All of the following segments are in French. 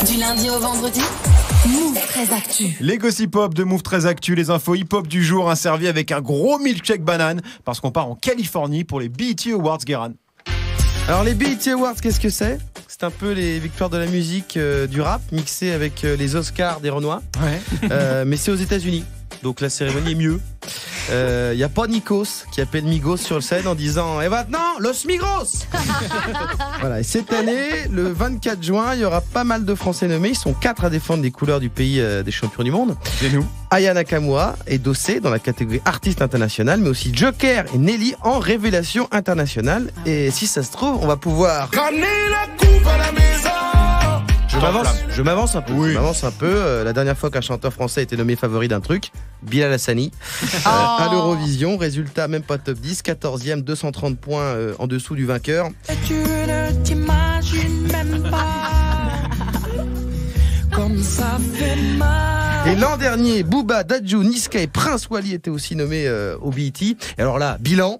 Du lundi au vendredi, Move 13 Actu. Les gossip hop de Move 13 Actu, les infos hip-hop du jour, servi avec un gros milkshake banane, parce qu'on part en Californie pour les BET Awards, Guérin. Alors les BET Awards, qu'est-ce que c'est ? C'est un peu les victoires de la musique du rap, mixées avec les Oscars des Renois. Ouais. Mais c'est aux États-Unis, donc la cérémonie est mieux. Y a pas Nikos qui appelle Migos sur le scène en disant « Et maintenant, Los Migros !» Voilà, et cette année, le 24 juin, il y aura pas mal de Français nommés. Ils sont 4 à défendre les couleurs du pays des champions du monde. C'est nous. Aya Nakamura et Dossé dans la catégorie artiste international, mais aussi Joker et Nelly en révélation internationale. Et si ça se trouve, on va pouvoir... Je m'avance un peu. Oui. Je m'avance un peu. La dernière fois qu'un chanteur français a été nommé favori d'un truc, Bilal Hassani, à l'Eurovision. Résultat, même pas top 10, 14e, 230 points en dessous du vainqueur. Tu ne t'imagines même pas comme ça fait mal. Et l'an dernier, Booba, Dadju, Niska et Prince Wally étaient aussi nommés au BET. Et alors là, bilan.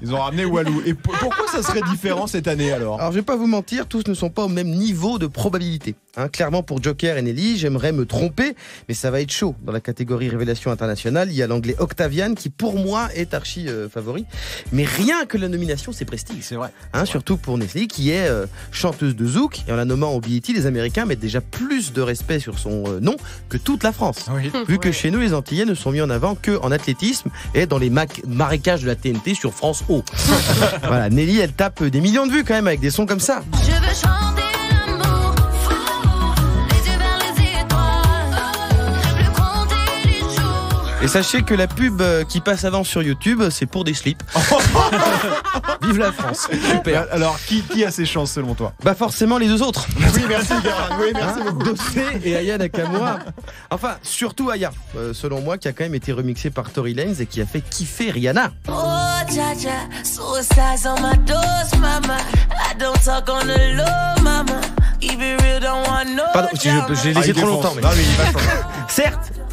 Ils ont ramené Walou. Et pourquoi ça serait différent cette année alors ? Alors je vais pas vous mentir, tous ne sont pas au même niveau de probabilité. Clairement pour Joker et Nelly, j'aimerais me tromper, mais ça va être chaud. Dans la catégorie révélation internationale, il y a l'anglais Octavian qui pour moi est archi favori. Mais rien que la nomination, c'est prestige. C'est vrai. Surtout pour Nelly qui est chanteuse de zouk. Et en la nommant au BET, les Américains mettent déjà plus de respect sur son nom que toute la France. Oui. Vu que chez nous, les Antillais ne sont mis en avant qu'en athlétisme et dans les marécages de la TNT sur France O. Voilà, Nelly, elle tape des millions de vues quand même avec des sons comme ça. Je veux chanter l'amour, les yeux vers les étoiles, je veux compter les jours. Et sachez que la pub qui passe avant sur YouTube, c'est pour des slips. Vive la France. Super. Alors, qui a ses chances selon toi ? Bah forcément les deux autres. Oui, merci Guérin. Oui, merci beaucoup. Dossé et Aya Nakamura. Enfin, surtout Aya, selon moi, qui a quand même été remixé par Tory Lanez et qui a fait kiffer Rihanna. Oh, Jaja, suicide's on my dose, mama. I don't talk on the low, mama. Keep it real, don't want no Pardon, je l'ai laissé trop longtemps. Mais... Ah oui, il va changer.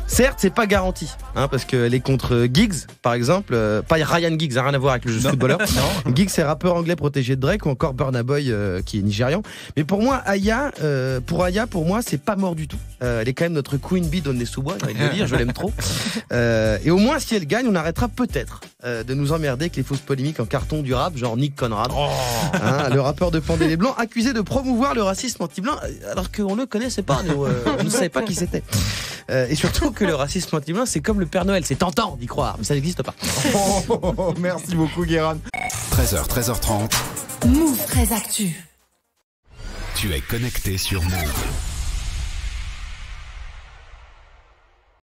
Certes, c'est pas garanti, parce qu'elle est contre Giggs, par exemple, pas Ryan Giggs, rien à voir avec le jeu de footballeur. Giggs, c'est rappeur anglais protégé de Drake, ou encore Burna Boy, qui est nigérian. Mais pour moi, Aya, pour moi, c'est pas mort du tout. Elle est quand même notre Queen Bee d'Aulnay sous Bois, j'ai envie de le dire, je l'aime trop. Et au moins, si elle gagne, on arrêtera peut-être de nous emmerder avec les fausses polémiques en carton du rap, genre Nick Conrad, le rappeur de Pendez les Blancs, accusé de promouvoir le racisme anti-blanc, alors qu'on ne le connaissait pas, on ne savait pas qui c'était. Et surtout que le racisme anti-blanc, c'est comme le Père Noël, c'est tentant d'y croire, mais ça n'existe pas. Merci beaucoup Guérin. 13h, 13h30. Move 13 Actu. Tu es connecté sur Move.